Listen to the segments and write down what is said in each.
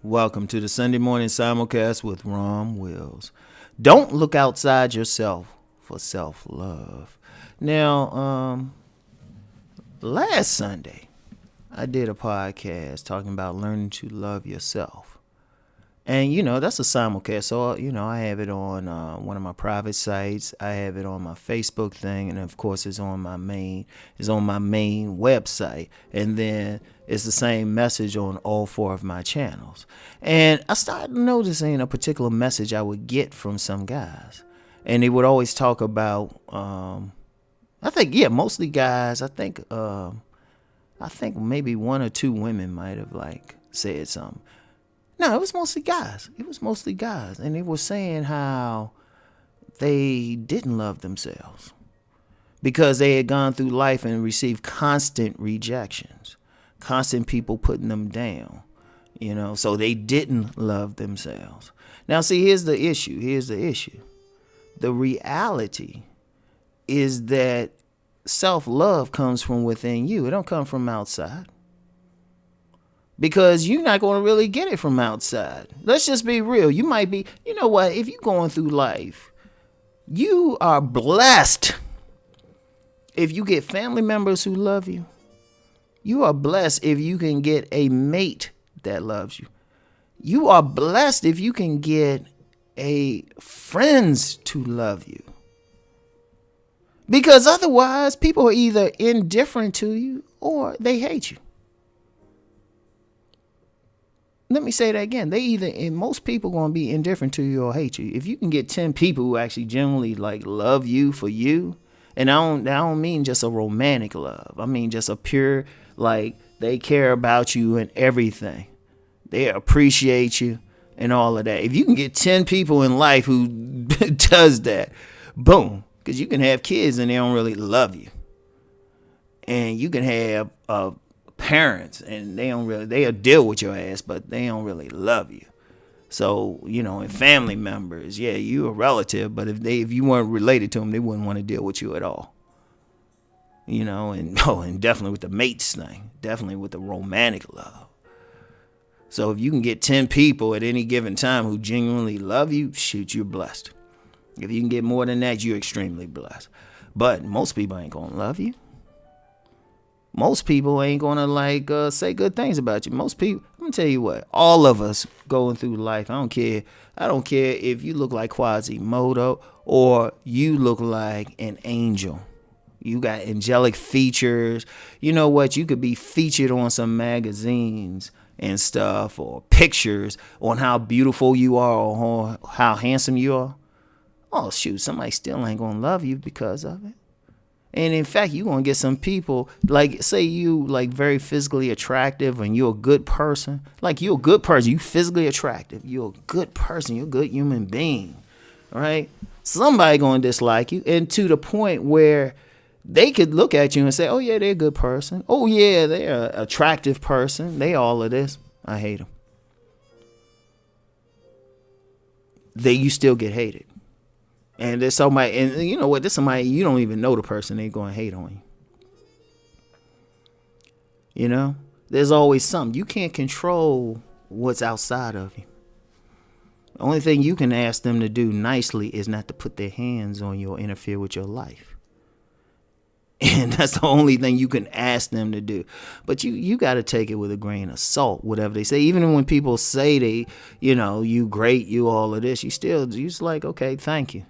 Welcome to the Sunday morning simulcast with Rom Wills. Don't look outside yourself for self-love. Now, last Sunday, I did a podcast talking about learning to love yourself. And, that's a simulcast. So, I have it on one of my private sites. I have it on my Facebook thing. And, of course, it's on my main website. And then it's the same message on all four of my channels. And I started noticing a particular message I would get from some guys. And they would always talk about, mostly guys. I think maybe one or two women might have, said something. No, it was mostly guys. And they were saying how they didn't love themselves because they had gone through life and received constant rejections, constant people putting them down, so they didn't love themselves. Now, see, here's the issue. The reality is that self-love comes from within you. It don't come from outside. Because you're not going to really get it from outside. Let's just be real. You might be, if you're going through life, you are blessed if you get family members who love you. You are blessed if you can get a mate that loves you. You are blessed if you can get friends to love you. Because otherwise, people are either indifferent to you or they hate you. Let me say that again. Most people going to be indifferent to you or hate you. If you can get 10 people who actually genuinely love you for you, and I don't mean just a romantic love. I mean just a pure, they care about you and everything. They appreciate you and all of that. If you can get 10 people in life who does that, boom. Because you can have kids and they don't really love you. And you can have parents and they'll deal with your ass, but they don't really love you. So, and family members, yeah, you a relative, but if you weren't related to them, they wouldn't want to deal with you at all. And definitely with the mates thing, definitely with the romantic love. So if you can get 10 people at any given time who genuinely love you, shoot, you're blessed. If you can get more than that, you're extremely blessed. But most people ain't gonna love you. Most people ain't gonna say good things about you. Most people, I'm gonna tell you what, all of us going through life, I don't care if you look like Quasimodo or you look like an angel. You got angelic features. You know what? You could be featured on some magazines and stuff or pictures on how beautiful you are or how handsome you are. Oh, shoot, somebody still ain't gonna love you because of it. And in fact, you're going to get some people, say you very physically attractive and you're a good person. You're a good person. You physically attractive. You're a good person. You're a good human being. All right? Somebody going to dislike you. And to the point where they could look at you and say, oh, yeah, they're a good person. Oh, yeah, they're an attractive person. They all of this. I hate them. You still get hated. And there's somebody, and you know what? There's somebody you don't even know the person. They're going to hate on you. There's always something. You can't control what's outside of you. The only thing you can ask them to do nicely is not to put their hands on you or interfere with your life. And that's the only thing you can ask them to do. But you got to take it with a grain of salt, whatever they say. Even when people say they, you great, you all of this, you just okay, thank you.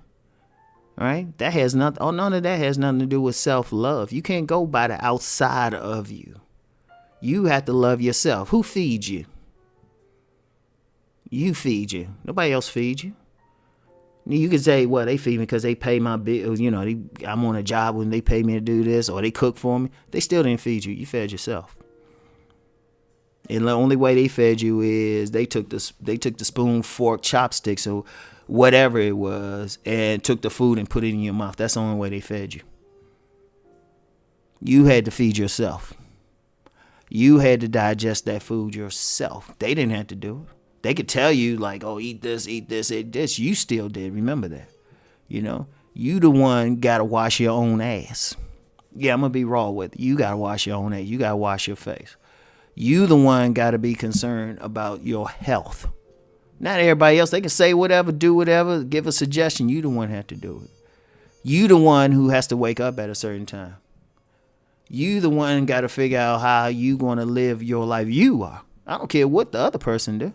All right? That has nothing. None of that has nothing to do with self-love. You can't go by the outside of you. You have to love yourself. Who feeds you? You feed you. Nobody else feeds you. You could say, well, they feed me because they pay my bills. I'm on a job when they pay me to do this, or they cook for me. They still didn't feed you. You fed yourself. And the only way they fed you is they took the spoon, fork, chopsticks, or whatever it was, and took the food and put it in your mouth. That's the only way they fed you. You had to feed yourself. You had to digest that food yourself. They didn't have to do it. They could tell you like, oh, eat this, eat this, eat this. You still did. Remember that. You know, you the one got to wash your own ass. Yeah, I'm going to be raw with you. You got to wash your own ass. You got to wash your face. You the one got to be concerned about your health. Not everybody else. They can say whatever, do whatever, give a suggestion. You the one have to do it. You the one who has to wake up at a certain time. You the one got to figure out how you going to live your life. You are. I don't care what the other person do.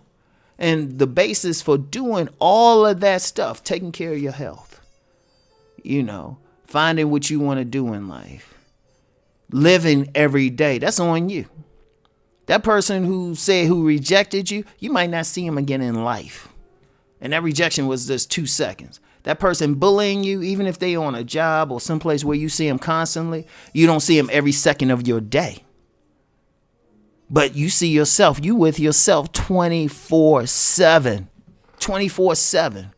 And the basis for doing all of that stuff, taking care of your health, you know, finding what you want to do in life, living every day, that's on you. That person who rejected you, you might not see him again in life. And that rejection was just 2 seconds. That person bullying you, even if they on a job or someplace where you see them constantly, you don't see them every second of your day. But you see yourself, you with yourself 24/7. 24/7.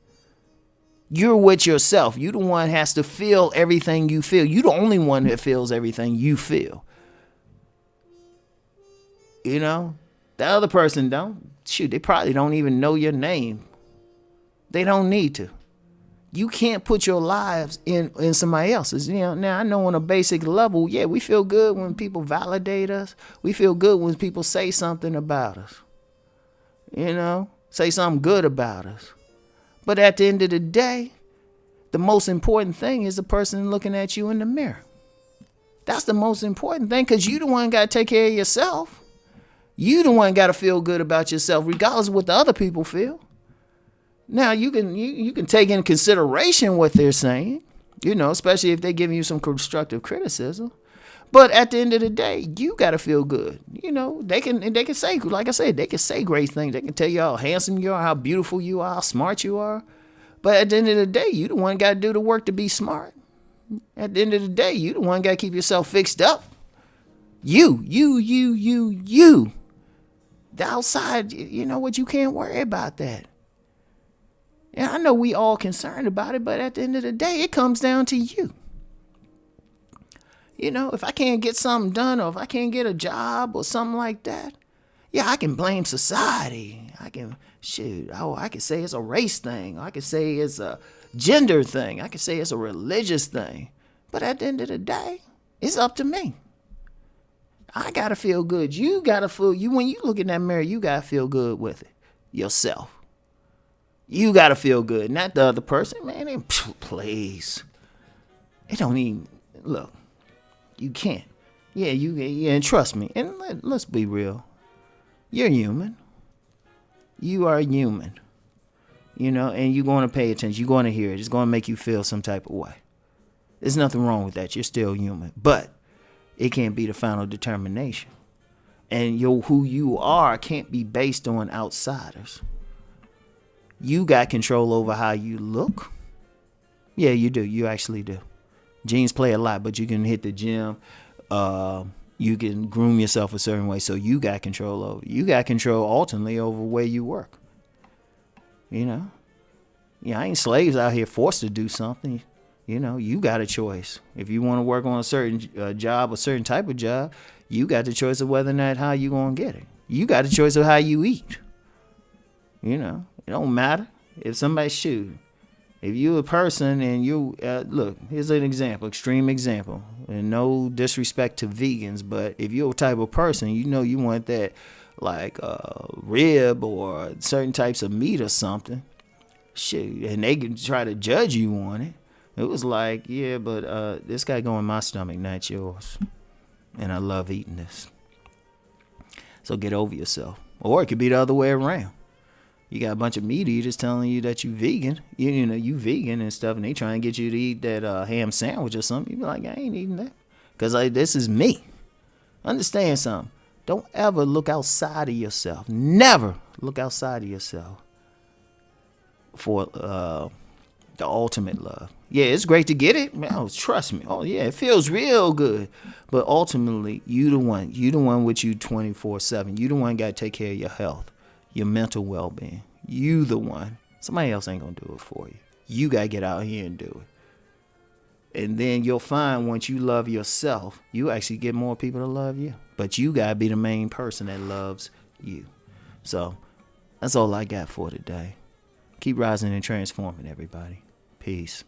You're with yourself. You the one has to feel everything you feel. You the only one that feels everything you feel. You know, the other person don't. Shoot, they probably don't even know your name. They don't need to. You can't put your lives in somebody else's. You know, now I know on a basic level, yeah, we feel good when people validate us. We feel good when people say something about us. You know, say something good about us. But at the end of the day, the most important thing is the person looking at you in the mirror. That's the most important thing, because you the one got to take care of yourself. You the one got to feel good about yourself, regardless of what the other people feel. Now, you can take in consideration what they're saying, you know, especially if they're giving you some constructive criticism. But at the end of the day, you got to feel good. You know, they can say, like I said, they can say great things. They can tell you how handsome you are, how beautiful you are, how smart you are. But at the end of the day, you the one got to do the work to be smart. At the end of the day, you the one got to keep yourself fixed up. You. The outside, you know what, you can't worry about that. And I know we all concerned about it, but at the end of the day, it comes down to you. You know, if I can't get something done, or if I can't get a job or something like that, yeah, I can blame society. I can say it's a race thing. I can say it's a gender thing. I can say it's a religious thing. But at the end of the day, it's up to me. I got to feel good. You got to feel, when you look in that mirror, you got to feel good with it yourself. You got to feel good, not the other person. Man, please. It don't even, look, you can't. Yeah, and trust me. And let's be real. You're human. You are human. You know, and you're going to pay attention. You're going to hear it. It's going to make you feel some type of way. There's nothing wrong with that. You're still human. But it can't be the final determination. And who you are can't be based on outsiders. You got control over how you look. Yeah, you do. You actually do. Genes play a lot, but you can hit the gym. You can groom yourself a certain way. So you got control over. You got control ultimately over where you work. You know? Yeah, I ain't slaves out here forced to do something. You know, you got a choice. If you want to work on a certain job, a certain type of job, you got the choice of whether or not how you going to get it. You got the choice of how you eat. You know? It don't matter if somebody shoot. If you a person and you look, here's an example, extreme example, and no disrespect to vegans, but if you're a type of person, you know you want that like rib or certain types of meat or something, shoot, and they can try to judge you on it. It was like, yeah, but this guy go in my stomach, not yours, and I love eating this. So get over yourself, or it could be the other way around. You got a bunch of meat eaters telling you that you vegan, you know, you vegan and stuff, and they trying to get you to eat that ham sandwich or something. You be like, I ain't eating that, because this is me. Understand something. Don't ever look outside of yourself. Never look outside of yourself for the ultimate love. Yeah, it's great to get it. Man, trust me. Oh, yeah, it feels real good. But ultimately, you the one. You the one with you 24/7. You the one got to take care of your health. Your mental well-being. You the one. Somebody else ain't gonna do it for you. You gotta get out here and do And then you'll find once you love yourself, you actually get more people to love you. But you got to be the main person that loves you. So that's all I got for today. Keep rising and transforming, everybody. Peace.